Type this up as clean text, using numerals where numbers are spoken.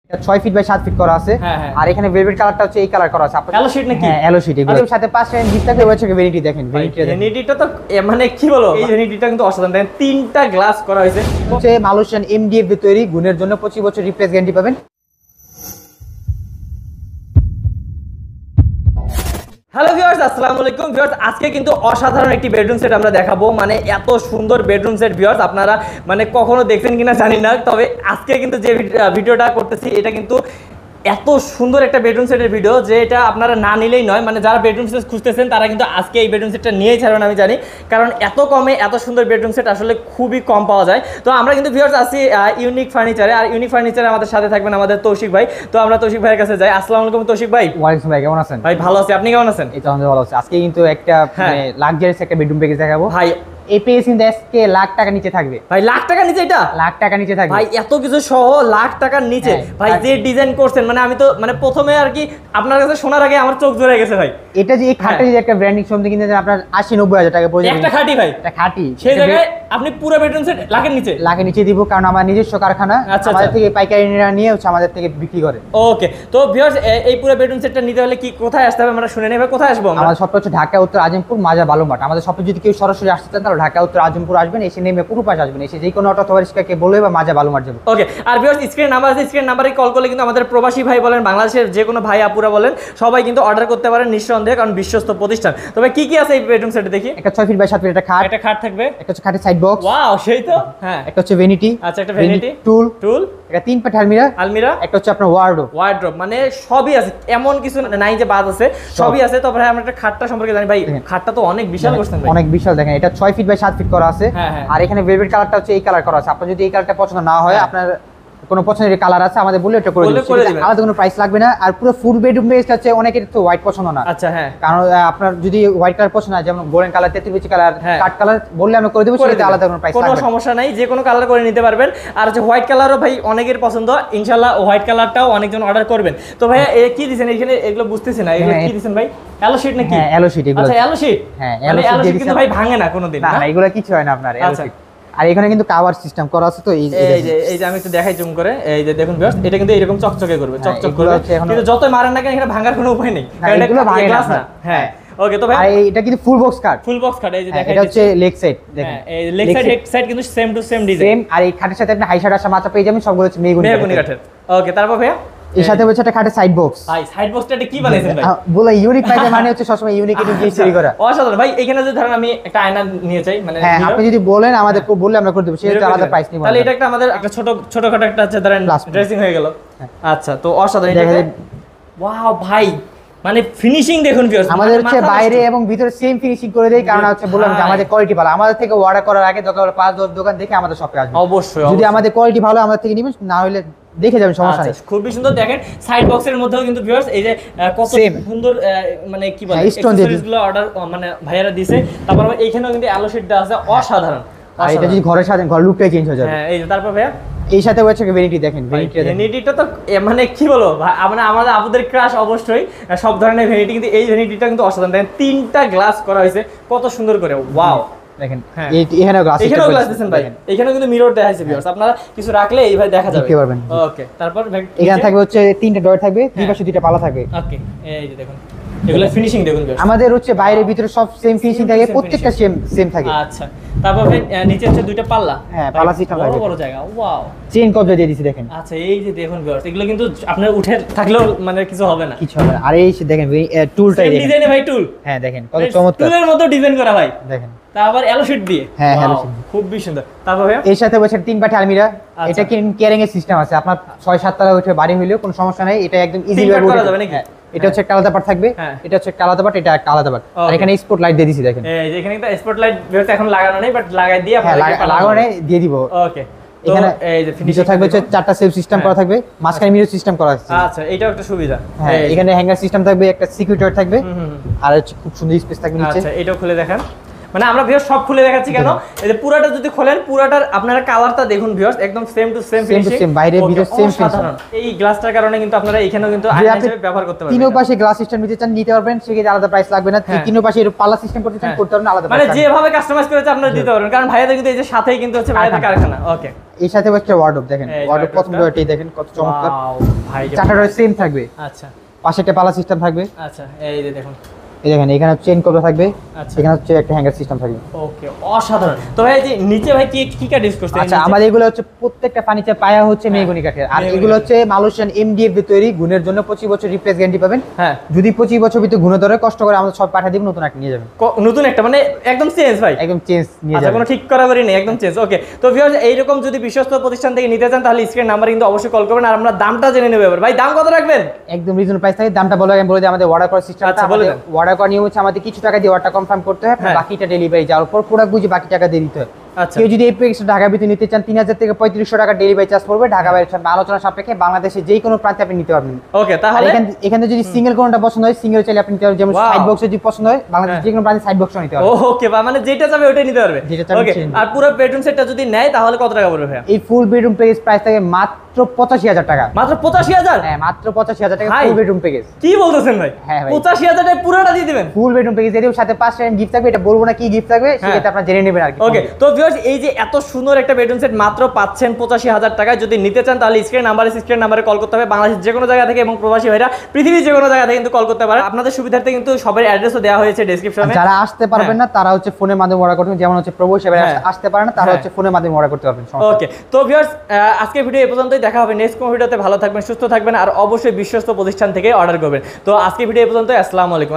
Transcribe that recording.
6 feet by 7 fit করা আছে। আর এখানে ভেলভেট কালারটা হচ্ছে এই কালার করা আছে। আপনার অ্যালো শীট নাকি? হ্যাঁ অ্যালো শীট এগুলো সাথে 5 টাকা গিফট থাকবে। হচ্ছে ভ্যানিটি দেখেন, ভ্যানিটিটা তো মানে কি বলবো, এই ভ্যানিটিটা কিন্তু অসাধারণ। দেখেন তিনটা গ্লাস করা হয়েছে। হচ্ছে মালয়েশিয়ান এমডিএফ দিয়ে তৈরি, গুণের জন্য 25 বছর রিপ্লেস গ্যারান্টি পাবেন। হ্যালো ভিউয়ার্স, আসসালামু আলাইকুম ভিউয়ার্স। আজকে কিন্তু অসাধারণ একটি বেডরুম সেট আমরা দেখাবো। মানে এত সুন্দর বেডরুম সেট ভিউয়ার্স আপনারা মানে কখনো দেখছেন কিনা জানি না, তবে আজকে কিন্তু যে ভিডিওটা করতেছি এটা কিন্তু এত সুন্দর একটা বেডরুম সেটের ভিডিও যে এটা আপনারা না নিলেই নয়। মানে যারা বেডরুম সেট খুঁজতেছেন তারা কিন্তু আজকে এই বেডরুম সেটটা নিয়েই ছাড়বেন আমি জানি, কারণ এত কমে এত সুন্দর বেডরুম সেট আসলে খুবই কম পাওয়া যায়। তো আমরা কিন্তু ভিউয়ার্স আছি ইউনিক ফার্নিচারে, আর ইউনিক ফার্নিচারে আমাদের সাথে থাকবেন আমাদের তৌশিক ভাই। তো আমরা তৌশিক ভাইয়ের কাছে যাই। আসসালামু আলাইকুম তৌশিক ভাই। ওয়ালাইকুম ভাই, কেমন আছেন? ভাই ভালো আছি, আপনি কেমন আছেন? এই তো ভালো আছি। আজকে কিন্তু একটা মানে লাক্সারিয়াস একটা বেডরুম প্যাকেজ দেখাবো ভাই। এই প্যাকেজ কিন্তু আজকে লাখ টাকা নিচে থাকবে ভাই। লাখ টাকা নিচে? এটা লাখ টাকা নিচে থাকবে ভাই, এত কিছু সহ লাখ টাকার নিচে। ভাই যে ডিজাইন করছেন, মানে আমি তো মানে প্রথমে আর কি আপনার কাছে শোনার আগে আমার চোখ জোড়ায় গেছে ভাই। এটা যে এই খাটটা যে একটা ব্র্যান্ডিং শোরুম কিনতে আপনার 80-90 হাজার টাকা পড়ে যাবে একটা খাটি ভাই, একটা খাটি। সেই জায়গায় আপনি পুরো বেডরুম সেট লাখের নিচে দিব, কারণ আমার নিজস্ব কারখানা। আমাদের থেকে পাইকারিরা নিয়ে হচ্ছে আমাদের থেকে বিক্রি করে। ওকে, তো ভিউয়ার্স এই পুরো বেডরুম সেটটা নিতে হলে কি কোথায় আসতে হবে আমরা শুনে নেব। কোথায় আসবো? আমাদের সবটা হচ্ছে ঢাকা উত্তর আজিমপুর মাজা বালুমাঠ। আমাদের সবটা যদি কেউ সরাসরি আসতে চান তাহলে ঢাকা উত্তর আজিমপুর আসবেন, এসে নেমে পুরো পাশে আসবেন, এসে যে কোনো অটো অথবা রিক্সাকে বলবে বা মাজা বালুমাঠ যাবে। ওকে, আর ভিউয়ার্স স্ক্রিন নাম্বার আছে, স্ক্রিন নাম্বারে কল করলে কিন্তু আমাদের প্রবাসী ভাই বলেন, বাংলাদেশের যে কোনো ভাই আপুরা বলেন, সবাই কিন্তু অর্ডার করতে পারেন নিঃসন্দেহে, কারণ বিশ্বস্ত প্রতিষ্ঠান। তবে কি কি আছে এই বেডরুম সেটে দেখি? একটা 6 ফিট বাই 7 ফিট একটা খাট থাকবে, একটা হচ্ছে খাটের সাইড বক্স। ওয়াও, সেই তো। হ্যাঁ, একটা হচ্ছে ভ্যানিটি। আচ্ছা, একটা ভ্যানিটি, টুল, একটা 3 পাট আলমিরা, একটা হচ্ছে আপনার ওয়ার্ডরোব। মানে সবই আছে, এমন কিছু নাই যে বাদ আছে, সবই আছে। তবে আমরা একটা খাটটা সম্পর্কে জানি ভাই। খাটটা তো অনেক বিশাল করছেন ভাই, অনেক বিশাল। দেখেন এটা 6 ফিট বাই 7 ফিট করা আছে। আর এখানে ভেলভেট কালারটা হচ্ছে এই কালার করা আছে। আপনার যদি এই কালারটা পছন্দ না হয়, আপনার কোনো পছন্দের কালার আছে আমাদের বলে এটা করে দিবেন, আলাদা কোনো প্রাইস লাগবে না। আর পুরো ফুল বেডরুম বেসটা আছে, অনেকের তো হোয়াইট পছন্দ না। আচ্ছা, হ্যাঁ, কারণ আপনার যদি হোয়াইট কালার পছন্দ হয়, যেমন গোল্ডেন কালার, তেতুলবিচি কালার, কাট কালার বললে আমরা করে দেব, সেটা আলাদা কোনো প্রাইস লাগবে না। কোনো সমস্যা নাই, যে কোনো কালার করে নিতে পারবেন। আর হচ্ছে হোয়াইট কালারও ভাই অনেকের পছন্দ, ইনশাআল্লাহ হোয়াইট কালারটাও অনেকজন অর্ডার করবেন। তো ভাই কি দিবেন এখানে? এগুলো বুঝতেছি না, এগুলো কি দিবেন ভাই? অ্যালো শীট নাকি? হ্যাঁ অ্যালো শীট এগুলো। আচ্ছা, অ্যালো শীট। হ্যাঁ অ্যালো শীট কিন্তু ভাই ভাঙে না কোনোদিন? না, এগুলো কিছু হয় না আপনার অ্যালো শীট। আর এখানে কিন্তু কাভার সিস্টেম করা আছে। তো এই যে আমি একটু দেখাই জুম করে, এই যে দেখুন ভিউয়ার্স, এটা কিন্তু এরকম চকচকে করবে, চকচক করবে, কিন্তু যতই মারেন না কেন এখানে ভাঙার কোনো উপায় নেই, কারণ এটা ভাঙে না। হ্যাঁ, ওকে। তো ভাই এটা কিন্তু ফুল বক্স কাট। এই যে দেখাই, এটা হচ্ছে লেগ সাইড। দেখেন এই লেগ সাইড হেড সাইড কিন্তু same to same design. Same. আর এই খাটের সাথে আপনি হাইশাট আসা মাচা পেয়ে যাবেন, সবগুলো হচ্ছে মেহগনি কাঠের। ওকে, তারপর ভাই এর সাথে হচ্ছে একটা খাটের সাইড বক্স। ভাই সাইড বক্সটা এটা কি বানাইছেন ভাই? বলে ইউনিক পাইতে মানে হচ্ছে সবসময় ইউনিক এর দিয়ে তৈরি করা। অসাধারণ ভাই। এখানে যদি ধরেন আমি একটা আয়না নিয়ে চাই, মানে হ্যাঁ আপনি যদি বলেন আমাদের বললে আমরা করে দেব, সেটা আলাদা প্রাইস নিব। তাহলে এটা একটা আমাদের একটা ছোটখাটো একটা আছে ধরেন ড্রেসিং হয়ে গেল। আচ্ছা, তো অসাধারণ এটা। ওয়াও ভাই, মানে ফিনিশিং দেখুন ভিউয়ার্স, আমাদের হচ্ছে বাইরে এবং ভিতরে সেম ফিনিশিং করে দেই, কারণ হচ্ছে বললাম যে আমাদের কোয়ালিটি ভালো। আমাদের থেকে অর্ডার করার আগে দরকার 5-10 দোকান দেখে আমাদের শপে আসবেন অবশ্যই। যদি আমাদের কোয়ালিটি ভালো আমাদের থেকে নিবেন, না হলে দেখে যাবেন, সমস্যা নেই। খুবই সুন্দর। দেখেন সাইড বক্সের মধ্যেও কিন্তু ভিউয়ার্স এই যে কত সুন্দর মানে কি বলে অ্যাকসেসরিজ গুলো অর্ডার মানে ভাইয়ারা দিয়েছে। তারপর এইখানেও কিন্তু অ্যালো শীট দেওয়া আছে, অসাধারণ। আর এটা যদি ঘরের সাথে ঘর লুকটাই চেঞ্জ হয়ে যাবে। হ্যাঁ, এই যে তারপর ভাইয়া এই সাথে হচ্ছে ভ্যানিটি। দেখেন ভ্যানিটিটা তো মানে কি বলবো, মানে আমাদের আপুদের ক্রাশ অবশ্যই সব ধরনের ভ্যানিটি, কিন্তু এই ভ্যানিটিটা কিন্তু অসাধারণ। দেখেন তিনটা গ্লাস করা হয়েছে কত সুন্দর করে। ওয়াও, দেখেন এখানেও গ্লাস দিয়েছেন ভাই। এখানেও কিন্তু মিরর দেয়া আছে ভিউয়ার্স, আপনারা কিছু রাখলে এইভাবে দেখা যাবে, দেখতে পারবেন। ওকে, তারপর এখানে থাকবে হচ্ছে 3টা ডয়ার থাকবে, দুই পাশে 2টা পালা থাকবে। ওকে, এই যে দেখুন এগুলা ফিনিশিং দেখুন ভিউয়ার্স, আমাদের হচ্ছে বাইরে ভিতরে সব সেম ফিনিশিং থাকে, প্রত্যেকটা সেম থাকে। আচ্ছা, তারপর নিচে হচ্ছে 2টা পাল্লা। হ্যাঁ, পাল্লা সিস্টেম থাকে, বড় জায়গা। ওয়াও, চেইন কবজা দিয়ে দিয়েছি দেখেন। আচ্ছা, এই যে দেখুন ভিউয়ার্স, এগুলো কিন্তু আপনার উঠে থাকলেও মানে কিছু হবে না। আর এই দেখেন টুলটাই দেখেন, ডিজাইনে ভাই টুল। হ্যাঁ দেখেন কত চমৎকার, টুলের মতো ডিজাইন করা ভাই। দেখেন তারপর অ্যালো শীট দিয়ে। হ্যাঁ অ্যালো শীট খুবই সুন্দর। তারপর ভাই এর সাথে হচ্ছে 3 পাটি আলমিরা। এটা কি কেয়ারিং এর সিস্টেম আছে, আপনার 6-7 তলা উঠে বাড়ি হইলেও কোনো সমস্যা নাই, এটা একদম ইজি ভাবে করা যাবে নাকি? এটা হচ্ছে একটা আলাদা পার্ট থাকবে, এটা হচ্ছে একটা আলাদা পার্ট, এটা একটা আলাদা পার্ট। আর এখানে স্পট লাইট দিয়ে দিছি দেখেন। এই যে এখানে একটা স্পট লাইট যেটা এখন লাগানো নেই, বাট লাগাই দিয়ে আপনারা লাগানো নেই দিয়ে দিব। ওকে, এখানে এই যে ফিনিশিং থাকবে হচ্ছে 4টা সেলফ সিস্টেম করা থাকবে, মাঝখানে মিরর সিস্টেম করা আছে। আচ্ছা, এটাও একটা সুবিধা। হ্যাঁ, এখানে হ্যাঙ্গার সিস্টেম থাকবে, একটা সিকিউরিটি থাকবে, আর হচ্ছে খুব সুন্দর স্পেস থাকবে নিচে। আচ্ছা, এটাও খুলে দেখেন। মানে আমরা ভিউয়ার্স সব খুলে দেখাচ্ছি কেন, এই যে পুরাটা যদি খোলেন পুরাটার আপনারা কালারটা দেখুন ভিউয়ার্স, একদম সেম টু সেম ফিনিশিং, বাইরে ভিতরে সেম ফিনিশিং। এই গ্লাসটার কারণে কিন্তু আপনারা এখানেও কিন্তু আয়না হিসেবে ব্যবহার করতে পারবেন। তিনও পাশে গ্লাস সিস্টেম নিতে চান নিতে পারবেন, সেক্ষেত্রে আলাদা প্রাইস লাগবে না। তিনও পাশে এর পাল্লা সিস্টেম করতে চান করতে পারবেন, আলাদা মানে যেভাবে কাস্টমাইজ করেছে আপনারা দিতে পারবেন, কারণ ভাইয়াদের কিন্তু এই যে সাথেই কিন্তু হচ্ছে ভাইয়াদের কারখানা। ওকে, এই সাথে একটা ওয়ার্ডরোব দেখেন, ওয়ার্ডরোব প্রথম ডোরটাই দেখেন কত চমৎকার, ভাই চারটা ডোর সেম থাকবে। আচ্ছা, পাশে একটা পাল্লা সিস্টেম থাকবে। আচ্ছা, এই যে দেখুন, এই দেখেন এখানে চেইন কভার থাকবে, এখানে হচ্ছে একটা হ্যাঙ্গার সিস্টেম থাকবে। ওকে, অসাধারণ। তো ভাই যে নিচে ভাই কি কাঠ ইউজ করছেন? আচ্ছা, আমাদের এগুলো হচ্ছে প্রত্যেকটা ফার্নিচার পায়া হচ্ছে মেহগনি কাঠের, আর এগুলো হচ্ছে মালয়েশিয়ান এমডিএফ দিয়ে তৈরি, গুণের জন্য 25 বছর রিপ্লেস গ্যারান্টি পাবেন। হ্যাঁ, যদি 25 বছর ভিতরে গুণ ধরে কষ্ট করে আমাদের সব পাঠিয়ে দিব, নতুন একটা নিয়ে যাবেন। নতুন একটা মানে একদম চেঞ্জ ভাই, একদম চেঞ্জ নিয়ে যাবেন, কোনো ঠিক করা করি নেই, একদম চেঞ্জ। ওকে, তো ভিউয়ার্স এইরকম যদি বিশ্বস্ত প্রতিষ্ঠান থেকে নিতে চান তাহলে স্ক্রিন নাম্বার কিন্তু অবশ্যই কল করবেন, আর আমরা দামটা জেনে নেব। এবার ভাই দাম কত রাখবেন? একদম রিজনেবল প্রাইস থাকে। দামটা বলে আমি বলে দিই, আমাদের অর্ডার করার সিস্টেম আছে। আমাদের অর্ডার করার নিয়ম হচ্ছে আমাদের কিছু টাকা দিয়ে অর্ডার কনফার্ম করতে হয়, বাকিটা ডেলিভারি যাওয়ার পর প্রোডাক্ট বুঝে বাকি টাকা দিয়ে দিতে হয়। কেউ যদি এই প্যাকেজটা ঢাকার ভিতরে নিতে চান 3000 থেকে 3500 টাকা ডেলিভারি চার্জ পড়বে। ঢাকা বাইরে আলোচনা সাপেক্ষে বাংলাদেশে যে কোনো প্রান্তে আপনি নিতে পারবেন। ওকে, তাহলে এখানে যদি সিঙ্গেল কোনটা পছন্দ হয় সিঙ্গেল চাইলে আপনি নিতে পারবেন, যেমন সাইড বক্স যদি পছন্দ হয় বাংলাদেশে যে কোনো প্রান্তে সাইড বক্সও নিতে পারবেন। ওকে, মানে যেটা চাবে ওটাই নিতে পারবে। ওকে, আর পুরো বেডরুম সেটটা যদি নেয় তাহলে কত টাকা পড়বে ভাই? এই ফুল বেডরুম প্যাকেজ প্রাইস থাকে মাত্র 85000 টাকা। মাত্র 85000? হ্যাঁ, মাত্র 85000 টাকা ফুল বেডরুম প্যাকেজ। কি বলতেছেন ভাই? হ্যাঁ ভাই, 85000 টাকা পুরোটা দিয়ে দিবেন? ফুল বেডরুম প্যাকেজ এর সাথে 5 টাইম গিফট থাকবে, এটা বলবো না কি গিফট থাকবে, সেটা আপনারা জেনে নেবেন আর কি। ওকে, তো ভিউয়ার্স এই যে এত সুন্দর একটা বেডরুম সেট মাত্র পাচ্ছেন 85000 টাকায়। যদি নিতে চান তাহলে স্ক্রিন নাম্বারে কল করতে হবে। বাংলাদেশের যে কোনো জায়গা থেকে এবং প্রবাসী ভাইরা পৃথিবীর যে কোনো জায়গা থেকে কিন্তু কল করতে পারেন। আপনাদের সুবিধার্থে কিন্তু সবার অ্যাড্রেসও দেওয়া হয়েছে ডেসক্রিপশনে। যারা আসতে পারবেন না তারা হচ্ছে ফোনের মাধ্যমে অর্ডার করতে, যেমন হচ্ছে প্রবাসী ভাইরা আসতে পারে না তারা হচ্ছে ফোনের মাধ্যমে অর্ডার করতে পারবেন। ওকে, তো ভিউয়ার্স আজকে ভিডিও এই পর্যন্তই, দেখা হবে নেক্সট কোন ভিডিওতে। ভালো থাকবেন, সুস্থ থাকবেন, আর অবশ্যই বিশ্বস্ত প্রতিষ্ঠান থেকে অর্ডার করবেন। তো আজকে ভিডিও এই পর্যন্তই, আসসালামু আলাইকুম।